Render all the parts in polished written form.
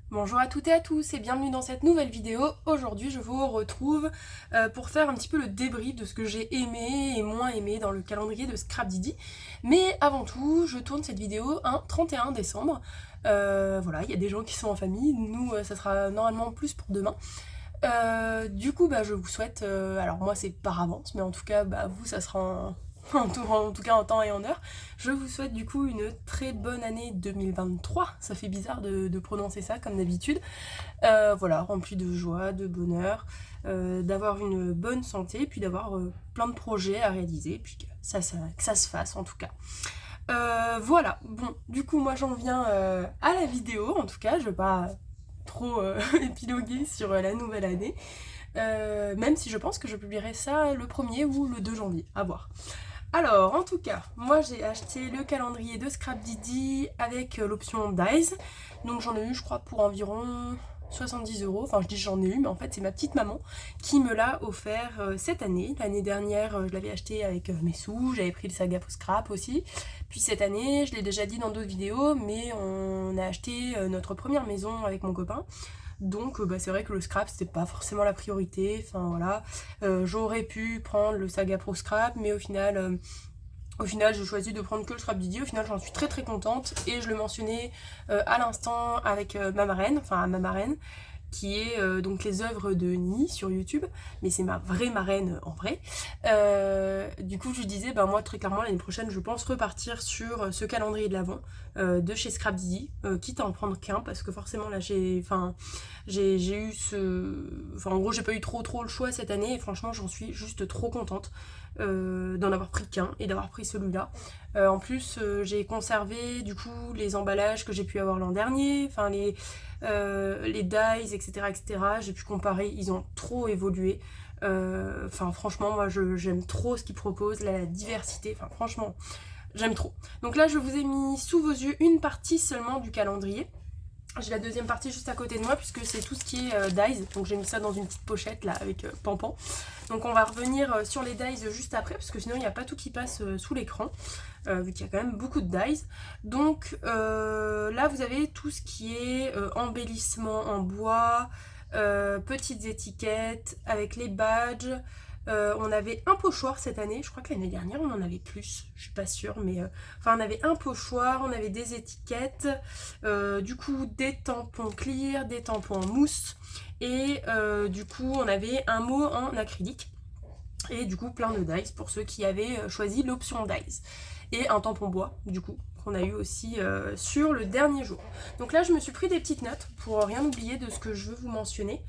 Bonjour à toutes et à tous et bienvenue dans cette nouvelle vidéo. Aujourd'hui je vous retrouve pour faire un petit peu le débrief de ce que j'ai aimé et moins aimé dans le calendrier de Scrapdiddy. Mais avant tout, je tourne cette vidéo un 31 décembre. Voilà, il y a des gens qui sont en famille, nous ça sera normalement plus pour demain. Du coup je vous souhaite, alors moi c'est par avance, mais en tout cas vous ça sera en tout cas en temps et en heure. Je vous souhaite du coup une très bonne année 2023. Ça fait bizarre de prononcer ça comme d'habitude. Voilà, remplie de joie, de bonheur, d'avoir une bonne santé, puis d'avoir plein de projets à réaliser, puis que ça se fasse en tout cas. Voilà, bon, du coup moi j'en viens à la vidéo, en tout cas je vais pas trop épiloguer sur la nouvelle année, même si je pense que je publierai ça le 1er ou le 2 janvier, à voir. Alors, en tout cas, moi j'ai acheté le calendrier de Scrapdiddy avec l'option Dies. Donc j'en ai eu, je crois, pour environ 70 €. Enfin, je dis j'en ai eu, mais en fait, c'est ma petite maman qui me l'a offert cette année. L'année dernière, je l'avais acheté avec mes sous, j'avais pris le saga pour Scrap aussi. Puis cette année, je l'ai déjà dit dans d'autres vidéos, mais on a acheté notre première maison avec mon copain. Donc c'est vrai que le scrap c'était pas forcément la priorité, enfin voilà. J'aurais pu prendre le Saga Pro Scrap, mais au final j'ai choisi de prendre que le Scrapdiddy. Au final j'en suis très très contente et je le mentionnais à l'instant avec ma marraine, enfin ma marraine, qui est donc les œuvres de Nini sur YouTube, mais c'est ma vraie marraine en vrai. Du coup je lui disais, moi très clairement l'année prochaine je pense repartir sur ce calendrier de l'Avent de chez Scrapdiddy, quitte à en prendre qu'un, parce que forcément là j'ai eu ce... Enfin en gros j'ai pas eu trop le choix cette année, et franchement j'en suis juste trop contente d'en avoir pris qu'un et d'avoir pris celui-là. En plus j'ai conservé du coup les emballages que j'ai pu avoir l'an dernier, enfin les dies, etc., etc. J'ai pu comparer, ils ont trop évolué. Enfin, franchement, moi, j'aime trop ce qu'ils proposent, la diversité. Enfin, franchement, j'aime trop. Donc là, je vous ai mis sous vos yeux une partie seulement du calendrier. J'ai la deuxième partie juste à côté de moi puisque c'est tout ce qui est dies. Donc j'ai mis ça dans une petite pochette là avec Pampan. Donc on va revenir sur les dies juste après parce que sinon il n'y a pas tout qui passe sous l'écran. Vu qu'il y a quand même beaucoup de dies. Donc là vous avez tout ce qui est embellissement en bois, petites étiquettes avec les badges. On avait un pochoir cette année, je crois que l'année dernière on en avait plus, je suis pas sûre, mais enfin on avait un pochoir, on avait des étiquettes, du coup des tampons clear, des tampons en mousse, et du coup on avait un mot en acrylique, et du coup plein de dies pour ceux qui avaient choisi l'option dies, et un tampon bois du coup qu'on a eu aussi sur le dernier jour. Donc là je me suis pris des petites notes pour rien oublier de ce que je veux vous mentionner.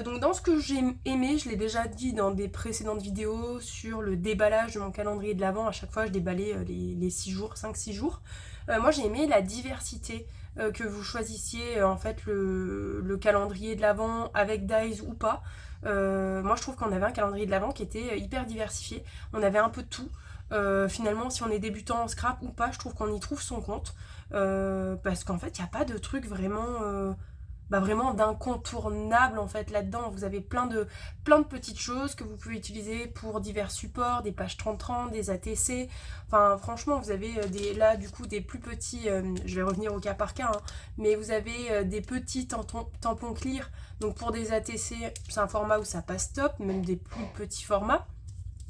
Donc dans ce que j'ai aimé, je l'ai déjà dit dans des précédentes vidéos sur le déballage de mon calendrier de l'Avent. À chaque fois je déballais les 6 jours, 5-6 jours. Moi j'ai aimé la diversité, que vous choisissiez en fait le calendrier de l'Avent avec dies ou pas. Moi je trouve qu'on avait un calendrier de l'Avent qui était hyper diversifié, on avait un peu de tout. Finalement si on est débutant en scrap ou pas, je trouve qu'on y trouve son compte, parce qu'en fait il n'y a pas de truc vraiment d'incontournable en fait là-dedans. Vous avez plein de petites choses que vous pouvez utiliser pour divers supports, des pages 30-30, des ATC. Enfin franchement vous avez là du coup des plus petits, je vais revenir au cas par cas, hein, mais vous avez des petits tampons clear. Donc pour des ATC c'est un format où ça passe top, même des plus petits formats.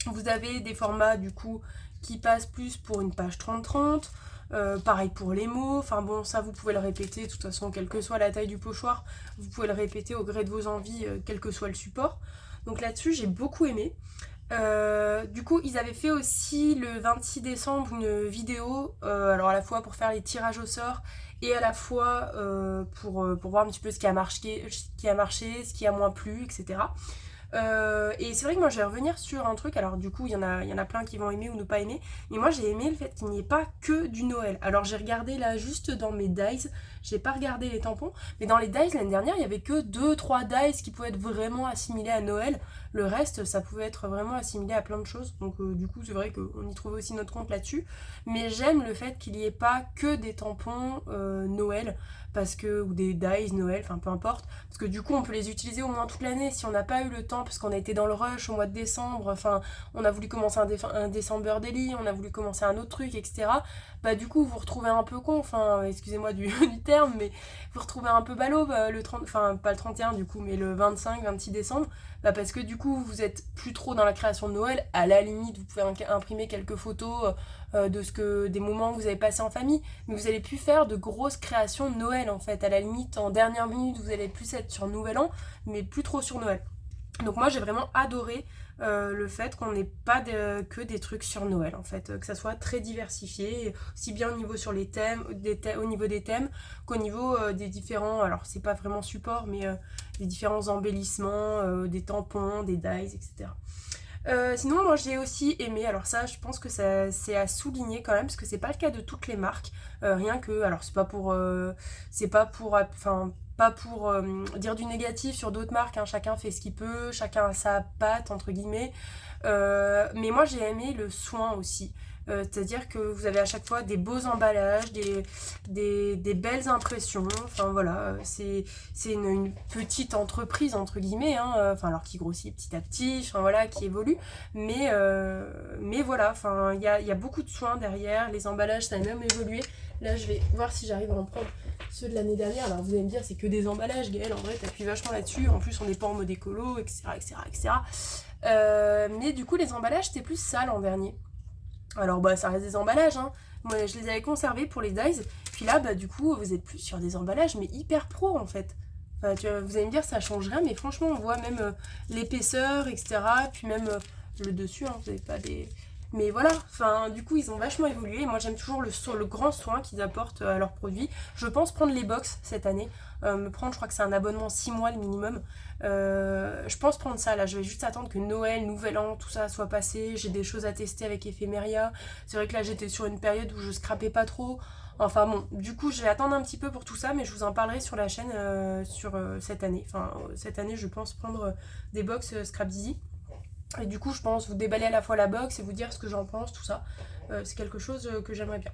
Vous avez des formats du coup qui passent plus pour une page 30-30. Pareil pour les mots, enfin bon ça vous pouvez le répéter, de toute façon quelle que soit la taille du pochoir, vous pouvez le répéter au gré de vos envies, quel que soit le support. Donc là-dessus j'ai beaucoup aimé. Du coup ils avaient fait aussi le 26 décembre une vidéo, alors à la fois pour faire les tirages au sort et à la fois pour voir un petit peu ce qui a marché, ce qui a moins plu, etc. Et c'est vrai que moi je vais revenir sur un truc, alors du coup il y en a plein qui vont aimer ou ne pas aimer, mais moi j'ai aimé le fait qu'il n'y ait pas que du Noël. Alors j'ai regardé là juste dans mes dies, j'ai pas regardé les tampons, mais dans les dies l'année dernière il y avait que 2-3 dies qui pouvaient être vraiment assimilés à Noël, le reste ça pouvait être vraiment assimilé à plein de choses, donc du coup c'est vrai qu'on y trouvait aussi notre compte là-dessus, mais j'aime le fait qu'il n'y ait pas que des tampons Noël, ou des dies Noël, enfin peu importe, parce que du coup on peut les utiliser au moins toute l'année si on n'a pas eu le temps, parce qu'on a été dans le rush au mois de décembre, enfin on a voulu commencer un December Daily, on a voulu commencer un autre truc, etc. Du coup vous vous retrouvez un peu con, enfin excusez-moi du terme, terme, mais vous retrouvez un peu ballot le 30, enfin pas le 31 du coup, mais le 25-26 décembre, parce que du coup vous êtes plus trop dans la création de Noël. À la limite, vous pouvez imprimer quelques photos des moments que vous avez passés en famille, mais vous allez plus faire de grosses créations de Noël en fait. À la limite, en dernière minute, vous allez plus être sur Nouvel An, mais plus trop sur Noël. Donc moi j'ai vraiment adoré le fait qu'on n'ait pas que des trucs sur Noël en fait, que ça soit très diversifié, aussi bien au niveau sur les thèmes, au niveau des thèmes qu'au niveau des différents, alors c'est pas vraiment support, mais des différents embellissements, des tampons, des dies, etc. Sinon moi j'ai aussi aimé, alors ça je pense que c'est à souligner quand même, parce que c'est pas le cas de toutes les marques, rien que, alors pas pour dire du négatif sur d'autres marques, hein, chacun fait ce qu'il peut, chacun a sa patte entre guillemets, mais moi j'ai aimé le soin aussi. C'est-à-dire que vous avez à chaque fois des beaux emballages, des belles impressions, enfin voilà, c'est une petite entreprise entre guillemets, hein, alors qui grossit petit à petit, enfin voilà, qui évolue, mais voilà, enfin il y a beaucoup de soins derrière, les emballages ça a même évolué. Là je vais voir si j'arrive à en prendre ceux de l'année dernière. Alors vous allez me dire c'est que des emballages, Gaëlle, en vrai t'appuies vachement là-dessus, en plus on n'est pas en mode écolo, etc. Mais du coup les emballages c'était plus ça l'an dernier. Alors bah ça reste des emballages, hein. Moi je les avais conservés pour les dies, puis là bah du coup vous êtes plus sur des emballages mais hyper pro en fait. Enfin, vous allez me dire ça change rien, mais franchement on voit même l'épaisseur, etc. Puis même le dessus, hein, vous n'avez pas des... Mais voilà, enfin du coup ils ont vachement évolué. Moi j'aime toujours le grand soin qu'ils apportent à leurs produits. Je pense prendre les box cette année, me prendre, je crois que c'est un abonnement 6 mois le minimum. Je pense prendre ça là, je vais juste attendre que Noël, Nouvel An, tout ça soit passé. J'ai des choses à tester avec Ephemeria. C'est vrai que là j'étais sur une période où je scrapais pas trop. Enfin bon, du coup je vais attendre un petit peu pour tout ça, mais je vous en parlerai sur la chaîne cette année. Enfin cette année je pense prendre des box Scrap Dizzy. Et du coup, je pense vous déballer à la fois la box et vous dire ce que j'en pense, tout ça. C'est quelque chose que j'aimerais bien.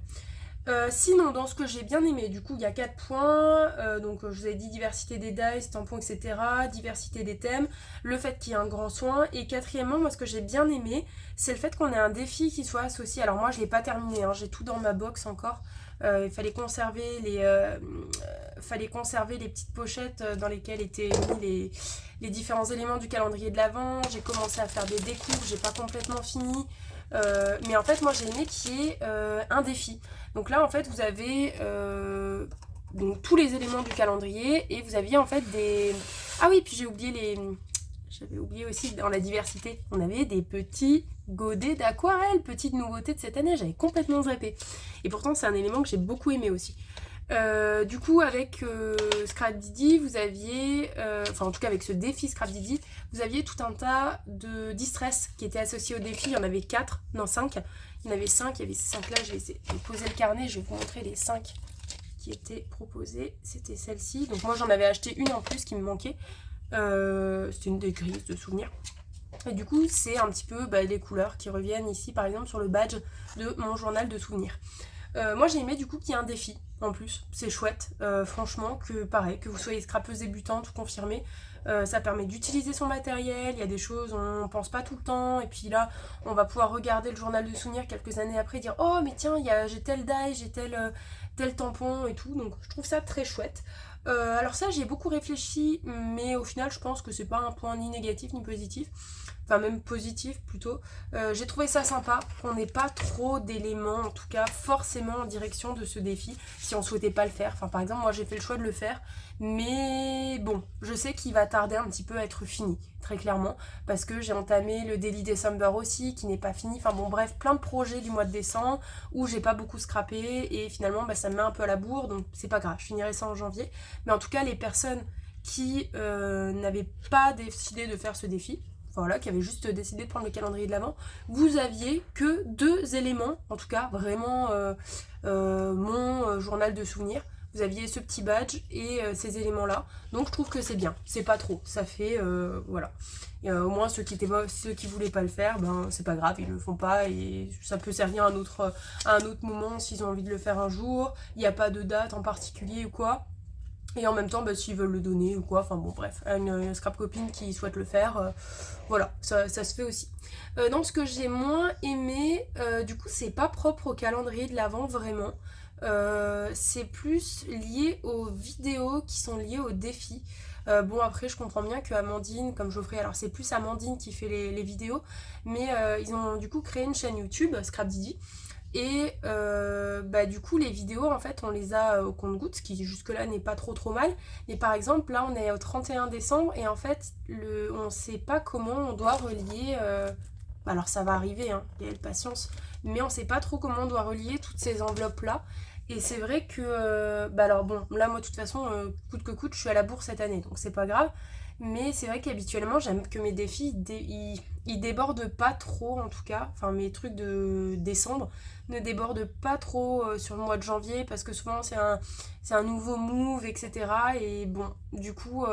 Sinon, dans ce que j'ai bien aimé, du coup, il y a 4 points. Donc, je vous ai dit diversité des dies, tampons, etc. Diversité des thèmes. Le fait qu'il y ait un grand soin. Et quatrièmement, moi, ce que j'ai bien aimé, c'est le fait qu'on ait un défi qui soit associé. Alors, moi, je ne l'ai pas terminé, hein, j'ai tout dans ma box encore. Il fallait conserver les petites pochettes dans lesquelles étaient mis les différents éléments du calendrier de l'Avent. J'ai commencé à faire des découpes, j'ai pas complètement fini. Mais en fait, moi j'ai aimé qu'il y ait un défi. Donc là, en fait, vous avez donc, tous les éléments du calendrier et vous aviez en fait des... Ah oui, puis j'avais oublié aussi dans la diversité, on avait des petits godets d'aquarelle, petite nouveauté de cette année, j'avais complètement zappé. Et pourtant c'est un élément que j'ai beaucoup aimé aussi. Du coup avec Scrap Didi, vous aviez, enfin en tout cas avec ce défi Scrap Didi, vous aviez tout un tas de distress qui étaient associés au défi. Il y en avait 4, non 5. Il y en avait 5, il y avait ces 5 là, j'ai posé le carnet, je vais vous montrer les 5 qui étaient proposées. C'était celle-ci, donc moi j'en avais acheté une en plus qui me manquait. C'était une des grises de souvenirs. Et du coup, c'est un petit peu les couleurs qui reviennent ici, par exemple, sur le badge de mon journal de souvenirs. Moi, j'ai aimé du coup qu'il y ait un défi en plus. C'est chouette, franchement, que vous soyez scrapeuse débutante ou confirmée. Ça permet d'utiliser son matériel. Il y a des choses, on pense pas tout le temps. Et puis là, on va pouvoir regarder le journal de souvenirs quelques années après et dire oh, mais tiens, j'ai tel die, j'ai tel tampon et tout. Donc, je trouve ça très chouette. Alors ça j'ai beaucoup réfléchi, mais au final je pense que c'est pas un point ni négatif ni positif, enfin même positif plutôt. J'ai trouvé ça sympa qu'on n'ait pas trop d'éléments, en tout cas forcément en direction de ce défi si on souhaitait pas le faire. Enfin par exemple moi j'ai fait le choix de le faire, mais bon je sais qu'il va tarder un petit peu à être fini, très clairement, parce que j'ai entamé le Daily December aussi qui n'est pas fini. Enfin bon bref, plein de projets du mois de décembre où j'ai pas beaucoup scrappé et finalement ça me met un peu à la bourre, donc c'est pas grave, je finirai ça en janvier. Mais en tout cas les personnes qui n'avaient pas décidé de faire ce défi, enfin voilà, qui avaient juste décidé de prendre le calendrier de l'Avent, vous aviez que 2 éléments, en tout cas vraiment mon journal de souvenirs. Vous aviez ce petit badge et ces éléments-là. Donc je trouve que c'est bien. C'est pas trop. Ça fait... voilà. Et, au moins ceux qui voulaient pas le faire, ben c'est pas grave, ils le font pas. Et ça peut servir à un autre moment s'ils ont envie de le faire un jour. Il n'y a pas de date en particulier ou quoi. Et en même temps, s'ils veulent le donner ou quoi, enfin bon bref, à une scrap copine qui souhaite le faire, voilà, ça se fait aussi. Donc ce que j'ai moins aimé, du coup c'est pas propre au calendrier de l'Avent vraiment. c'est plus lié aux vidéos qui sont liées aux défis. Bon après je comprends bien que Amandine, comme Geoffrey, alors c'est plus Amandine qui fait les vidéos, mais ils ont du coup créé une chaîne YouTube, Scrapdiddy, et du coup les vidéos en fait on les a au compte-gouttes, ce qui jusque là n'est pas trop mal, mais par exemple là on est au 31 décembre et en fait on sait pas comment on doit relier, alors ça va arriver, hein, il y a de patience, mais on sait pas trop comment on doit relier toutes ces enveloppes là. Et c'est vrai que, alors bon, là moi de toute façon, coûte que coûte, je suis à la bourse cette année, donc c'est pas grave. Mais c'est vrai qu'habituellement, j'aime que mes défis, ils débordent pas trop en tout cas. Enfin, mes trucs de décembre ne débordent pas trop sur le mois de janvier parce que souvent c'est un nouveau move, etc. Et bon, du coup,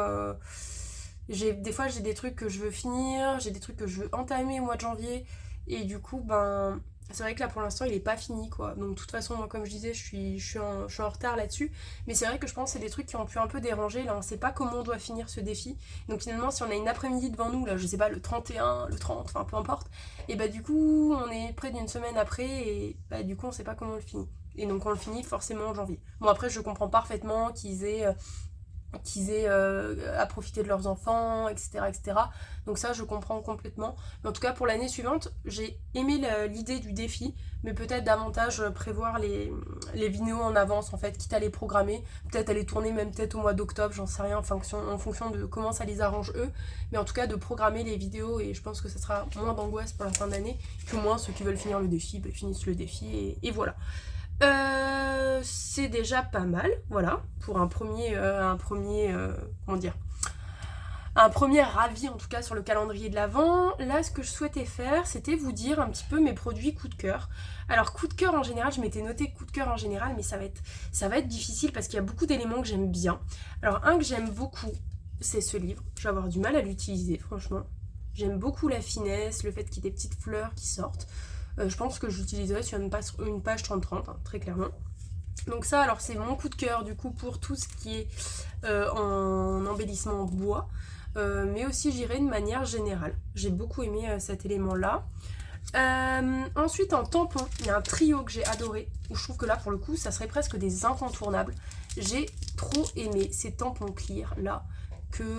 des fois j'ai des trucs que je veux finir, j'ai des trucs que je veux entamer au mois de janvier. Et du coup, ben, c'est vrai que là pour l'instant il est pas fini quoi. Donc de toute façon, moi, comme je disais, je suis en retard là-dessus. Mais c'est vrai que je pense que c'est des trucs qui ont pu un peu déranger. Là on sait pas comment on doit finir ce défi. Donc finalement si on a une après-midi devant nous, là je sais pas, le 31, le 30, enfin peu importe. Et bah du coup on est près d'une semaine après et bah du coup on sait pas comment on le finit. Et donc on le finit forcément en janvier. Bon après je comprends parfaitement qu'ils aient à profiter de leurs enfants, etc., etc. Donc ça, je comprends complètement. Mais en tout cas, pour l'année suivante, j'ai aimé l'idée du défi, mais peut-être davantage prévoir les vidéos en avance, en fait, quitte à les programmer, peut-être à les tourner même peut-être au mois d'octobre, j'en sais rien, en fonction de comment ça les arrange eux. Mais en tout cas, de programmer les vidéos, et je pense que ça sera moins d'angoisse pour la fin d'année, que moins ceux qui veulent finir le défi, finissent le défi, et voilà. C'est déjà pas mal, voilà, pour comment dire, un premier avis en tout cas sur le calendrier de l'Avent. Là, ce que je souhaitais faire, c'était vous dire un petit peu mes produits coup de cœur. Alors, coup de cœur en général, je m'étais noté coup de cœur en général, mais ça va être difficile parce qu'il y a beaucoup d'éléments que j'aime bien. Alors, un que j'aime beaucoup, c'est ce livre. Je vais avoir du mal à l'utiliser, franchement. J'aime beaucoup la finesse, le fait qu'il y ait des petites fleurs qui sortent. Je pense que j'utiliserai sur une page 30-30, hein, très clairement. Donc ça, alors c'est mon coup de cœur du coup pour tout ce qui est en embellissement en bois, mais aussi j'irai de manière générale. J'ai beaucoup aimé cet élément-là. Ensuite en tampon, il y a un trio que j'ai adoré, où je trouve que là pour le coup ça serait presque des incontournables. J'ai trop aimé ces tampons clear là.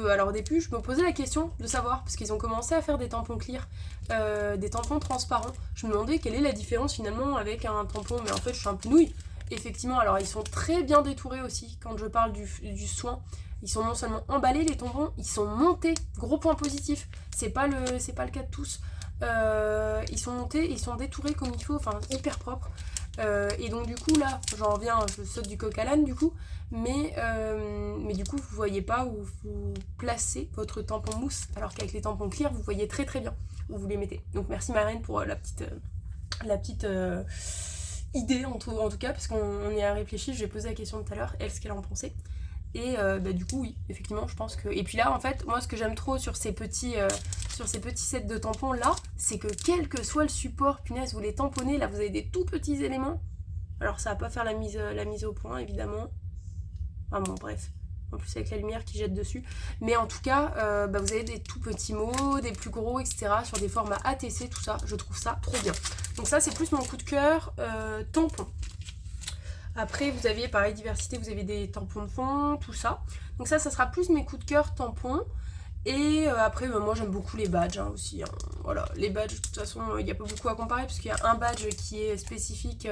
Alors au début je me posais la question de savoir, parce qu'ils ont commencé à faire des tampons clear, des tampons transparents. Je me demandais quelle est la différence finalement avec un tampon, mais en fait je suis un peu nouille. Effectivement, alors ils sont très bien détourés aussi quand je parle du soin. Ils sont non seulement emballés les tampons, ils sont montés, gros point positif. C'est pas le cas de tous. Ils sont montés, ils sont détourés comme il faut, enfin hyper propres. Et donc du coup là, j'en reviens, je saute du coq à l'âne du coup, mais du coup vous voyez pas où vous placez votre tampon mousse, alors qu'avec les tampons clear vous voyez très très bien où vous les mettez. Donc merci Marraine pour la petite idée en tout cas, parce qu'on y a réfléchi, je lui ai posé la question tout à l'heure, elle ce qu'elle en pensait. Et du coup oui, effectivement je pense que... Et puis là en fait, moi ce que j'aime trop sur ces petits sets de tampons là, c'est que quel que soit le support, punaise, vous les tamponnez, là vous avez des tout petits éléments. Alors ça va pas faire la mise au point évidemment. Ah bon bref. En plus avec la lumière qui jette dessus. Mais en tout cas, vous avez des tout petits mots, des plus gros, etc. sur des formats ATC, tout ça. Je trouve ça trop bien. Donc ça c'est plus mon coup de cœur tampon. Après, vous avez, pareil, diversité, vous avez des tampons de fond, tout ça. Donc ça sera plus mes coups de cœur tampons. Et après, moi j'aime beaucoup les badges hein, aussi. Hein. Voilà, les badges, de toute façon, il n'y a pas beaucoup à comparer, parce qu'il y a un badge qui est spécifique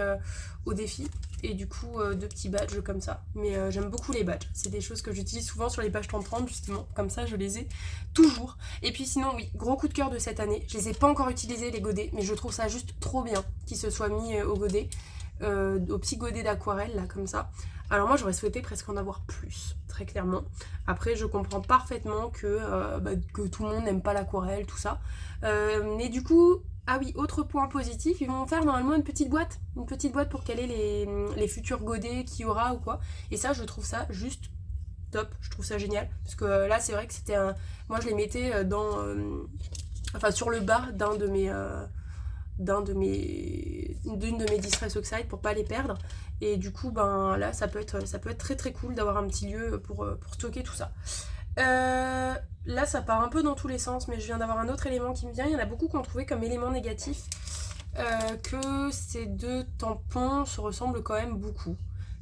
au défi. Et du coup, deux petits badges comme ça. Mais j'aime beaucoup les badges. C'est des choses que j'utilise souvent sur les pages 30-30, justement. Comme ça, je les ai toujours. Et puis sinon, oui, gros coup de cœur de cette année. Je les ai pas encore utilisés, les godets, mais je trouve ça juste trop bien qu'ils se soient mis au godet. Au petit godet d'aquarelle là comme ça. Alors moi j'aurais souhaité presque en avoir plus, très clairement. Après je comprends parfaitement que tout le monde n'aime pas l'aquarelle, tout ça. Mais du coup, ah oui, autre point positif, ils vont faire normalement une petite boîte pour caler les futurs godets qu'il y aura ou quoi. Et ça je trouve ça juste top, je trouve ça génial. Parce que là c'est vrai que c'était un... Moi je les mettais sur le bas d'une de mes Distress Oxide pour pas les perdre, et du coup là ça peut être très très cool d'avoir un petit lieu pour stocker tout ça. Là ça part un peu dans tous les sens, mais je viens d'avoir un autre élément qui me vient. Il y en a beaucoup qui ont trouvé comme élément négatif que ces deux tampons se ressemblent quand même beaucoup.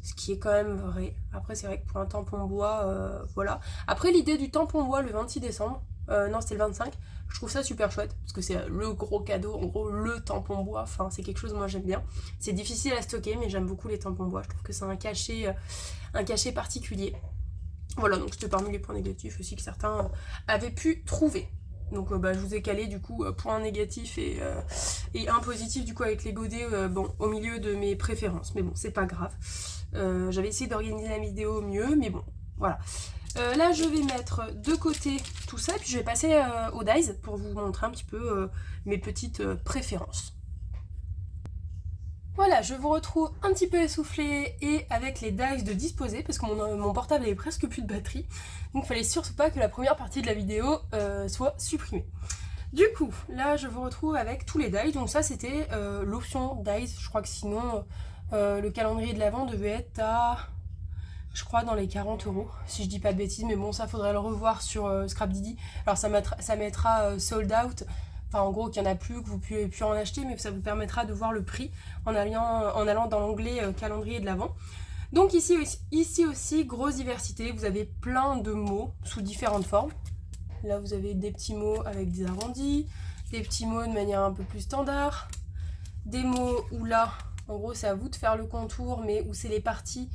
ce qui est quand même vrai. Après c'est vrai que pour un tampon bois, voilà. Après l'idée du tampon bois le 26 décembre, non c'était le 25, je trouve ça super chouette, parce que c'est le gros cadeau, en gros le tampon bois, enfin c'est quelque chose moi j'aime bien. C'est difficile à stocker mais j'aime beaucoup les tampons bois, je trouve que c'est un cachet particulier. Voilà, donc c'était parmi les points négatifs aussi que certains avaient pu trouver. Donc je vous ai calé du coup point négatif et un positif du coup avec les godets bon, au milieu de mes préférences. Mais bon, c'est pas grave. J'avais essayé d'organiser la vidéo mieux, mais bon, voilà. Là, je vais mettre de côté tout ça, puis je vais passer au dies pour vous montrer un petit peu mes petites préférences. Voilà, je vous retrouve un petit peu essoufflée et avec les dies de disposer parce que mon portable avait presque plus de batterie. Donc il fallait surtout pas que la première partie de la vidéo soit supprimée. Du coup, là je vous retrouve avec tous les dies. Donc ça c'était l'option dies. Je crois que sinon le calendrier de l'Avent devait être à, je crois, dans les 40 €, si je dis pas de bêtises. Mais bon, ça faudrait le revoir sur Scrapdiddy. Alors ça mettra sold out. Enfin, en gros, qu'il n'y en a plus, que vous ne pouvez plus en acheter, mais ça vous permettra de voir le prix en allant dans l'onglet calendrier de l'Avent. Donc ici aussi, grosse diversité, vous avez plein de mots sous différentes formes. Là, vous avez des petits mots avec des arrondis, des petits mots de manière un peu plus standard, des mots où là, en gros, c'est à vous de faire le contour, mais où c'est les parties,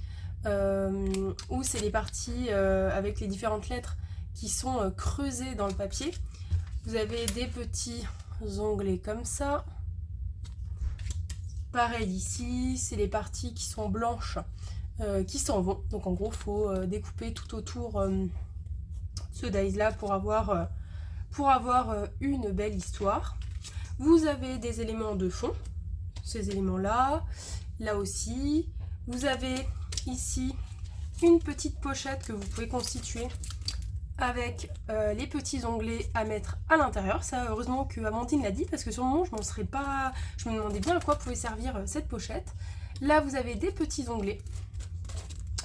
avec les différentes lettres qui sont creusées dans le papier. Vous avez des petits onglets comme ça. Pareil ici, c'est les parties qui sont blanches qui s'en vont. Donc en gros, il faut découper tout autour ce dies là pour avoir une belle histoire. Vous avez des éléments de fond, ces éléments là aussi. Vous avez ici une petite pochette que vous pouvez constituer avec les petits onglets à mettre à l'intérieur. Ça, heureusement que Amandine l'a dit, parce que sur le moment, je me demandais bien à quoi pouvait servir cette pochette. Là, vous avez des petits onglets.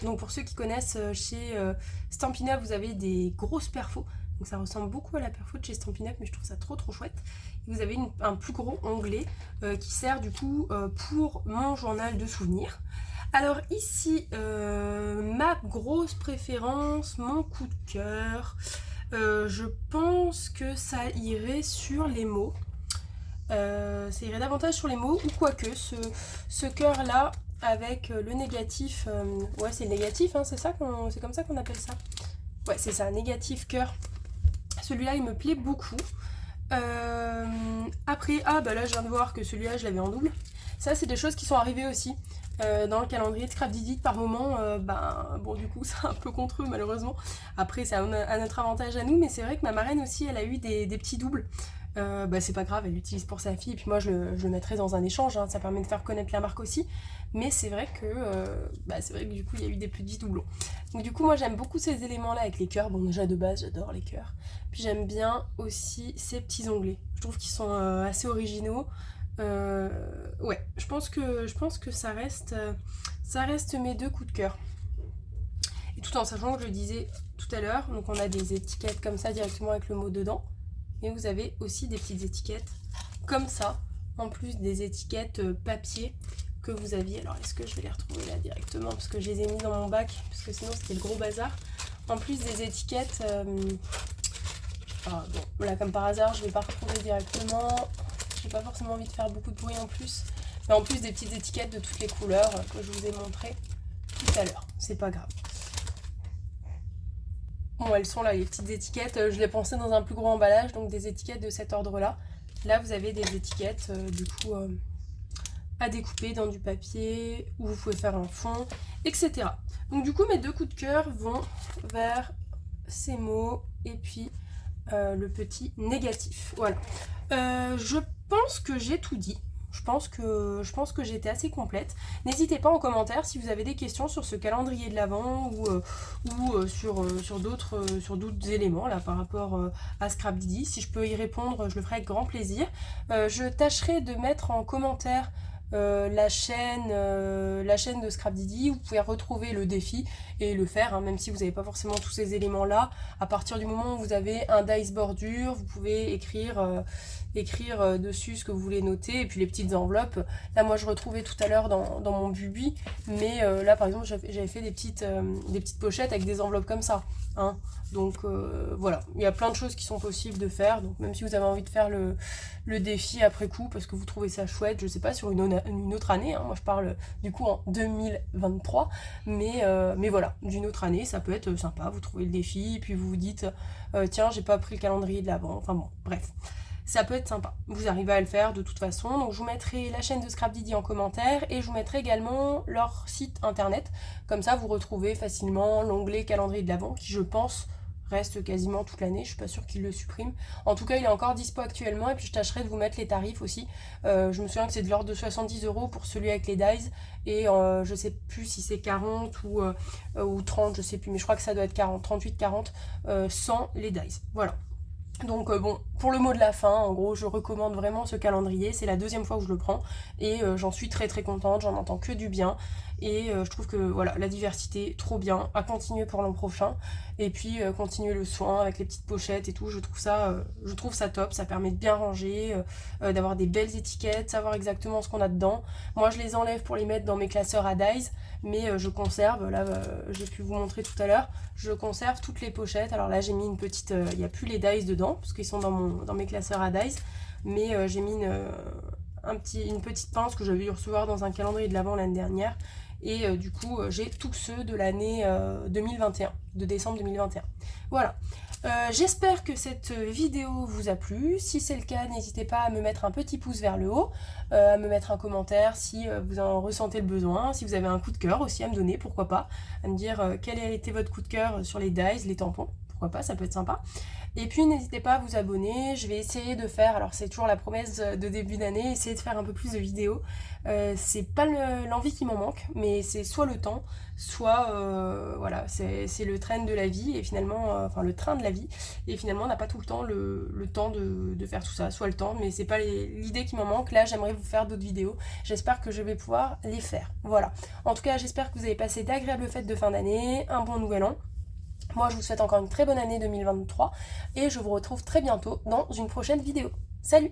Donc pour ceux qui connaissent, chez Stampin' Up, vous avez des grosses perfos. Donc ça ressemble beaucoup à la perfo de chez Stampin' Up, mais je trouve ça trop chouette. Et vous avez un plus gros onglet qui sert du coup pour mon journal de souvenirs. Alors ici, ma grosse préférence, mon coup de cœur, je pense que ça irait sur les mots. Ça irait davantage sur les mots, ou quoique, ce cœur là avec le négatif, ouais c'est le négatif, hein, c'est comme ça qu'on appelle ça. Ouais c'est ça, négatif cœur. Celui-là il me plaît beaucoup. Après, là je viens de voir que celui-là je l'avais en double. Ça c'est des choses qui sont arrivées aussi. Dans le calendrier de Scrapdiddy par moment, bon du coup c'est un peu contre eux malheureusement. Après c'est à notre avantage à nous, mais c'est vrai que ma marraine aussi elle a eu des petits doubles. C'est pas grave, elle l'utilise pour sa fille et puis moi je le mettrai dans un échange, hein, ça permet de faire connaître la marque aussi. Mais c'est vrai que du coup il y a eu des petits doublons. Donc du coup moi j'aime beaucoup ces éléments là avec les cœurs. Bon déjà de base j'adore les cœurs. Puis j'aime bien aussi ces petits onglets. Je trouve qu'ils sont assez originaux. Ouais, je pense que ça reste mes deux coups de cœur. Et tout en sachant que je le disais tout à l'heure, donc on a des étiquettes comme ça directement avec le mot dedans. Et vous avez aussi des petites étiquettes comme ça, en plus des étiquettes papier que vous aviez. Alors est-ce que je vais les retrouver là directement, parce que je les ai mis dans mon bac, parce que sinon c'était le gros bazar. En plus des étiquettes, bon, voilà, comme par hasard je ne vais pas retrouver directement. J'ai pas forcément envie de faire beaucoup de bruit en plus. Mais en plus des petites étiquettes de toutes les couleurs que je vous ai montré tout à l'heure. C'est pas grave. Bon, elles sont là, les petites étiquettes. Je les pensais dans un plus gros emballage, donc des étiquettes de cet ordre-là. Là, vous avez des étiquettes, du coup, à découper dans du papier, où vous pouvez faire un fond, etc. Donc du coup, mes deux coups de cœur vont vers ces mots et puis le petit négatif. Voilà. Je pense que j'ai tout dit. Je pense que j'ai été assez complète. N'hésitez pas en commentaire si vous avez des questions sur ce calendrier de l'Avent ou sur d'autres éléments là par rapport à Scrapdiddy. Si je peux y répondre, je le ferai avec grand plaisir. Je tâcherai de mettre en commentaire la chaîne de Scrapdiddy, vous pouvez retrouver le défi et le faire, hein, même si vous n'avez pas forcément tous ces éléments-là. À partir du moment où vous avez un dice bordure, vous pouvez écrire dessus ce que vous voulez noter, et puis les petites enveloppes. Là, moi, je retrouvais tout à l'heure dans mon bubi, mais là, par exemple, j'avais fait des petites pochettes avec des enveloppes comme ça. Hein. Donc voilà, il y a plein de choses qui sont possibles de faire. Donc même si vous avez envie de faire le défi après coup parce que vous trouvez ça chouette, je sais pas, sur une autre année, hein, moi je parle du coup en 2023, mais voilà, d'une autre année, ça peut être sympa, vous trouvez le défi, puis vous vous dites tiens, j'ai pas pris le calendrier de l'avant, enfin bon, bref. Ça peut être sympa, vous arrivez à le faire de toute façon. Donc je vous mettrai la chaîne de Scrapdiddy en commentaire et je vous mettrai également leur site internet. Comme ça vous retrouvez facilement l'onglet calendrier de l'Avent qui, je pense, reste quasiment toute l'année. Je suis pas sûre qu'ils le suppriment. En tout cas, il est encore dispo actuellement, et puis je tâcherai de vous mettre les tarifs aussi. Je me souviens que c'est de l'ordre de 70 € pour celui avec les dies, et je sais plus si c'est 40 ou 30, je sais plus, mais je crois que ça doit être 40, 38, 40 sans les dies. Voilà. Donc bon, pour le mot de la fin, en gros, je recommande vraiment ce calendrier. C'est la deuxième fois que je le prends et j'en suis très très contente, j'en entends que du bien. Et je trouve que voilà, la diversité, trop bien, à continuer pour l'an prochain. Et puis continuer le soin avec les petites pochettes et tout, je trouve ça top, ça permet de bien ranger, d'avoir des belles étiquettes, savoir exactement ce qu'on a dedans. Moi je les enlève pour les mettre dans mes classeurs à dies, mais je conserve, là j'ai pu vous montrer tout à l'heure, je conserve toutes les pochettes. Alors là j'ai mis une petite, il n'y a plus les dies dedans, parce qu'ils sont dans mes classeurs à dies, mais j'ai mis une petite pince que j'avais dû recevoir dans un calendrier de l'Avent l'année dernière. Et du coup, j'ai tous ceux de l'année 2021, de décembre 2021. Voilà. J'espère que cette vidéo vous a plu. Si c'est le cas, n'hésitez pas à me mettre un petit pouce vers le haut, à me mettre un commentaire si vous en ressentez le besoin, si vous avez un coup de cœur aussi à me donner, pourquoi pas, à me dire quel a été votre coup de cœur sur les dies, les tampons, pourquoi pas, ça peut être sympa. Et puis n'hésitez pas à vous abonner, je vais essayer de faire, alors c'est toujours la promesse de début d'année, essayer de faire un peu plus de vidéos. C'est pas l'envie qui m'en manque, mais c'est soit le temps, soit voilà, c'est le train de la vie, et finalement, enfin le train de la vie, et finalement on n'a pas tout le temps le temps de faire tout ça, soit le temps, mais c'est pas l'idée qui m'en manque. Là j'aimerais vous faire d'autres vidéos, j'espère que je vais pouvoir les faire. Voilà, en tout cas j'espère que vous avez passé d'agréables fêtes de fin d'année, un bon nouvel an. Moi, je vous souhaite encore une très bonne année 2023 et je vous retrouve très bientôt dans une prochaine vidéo. Salut!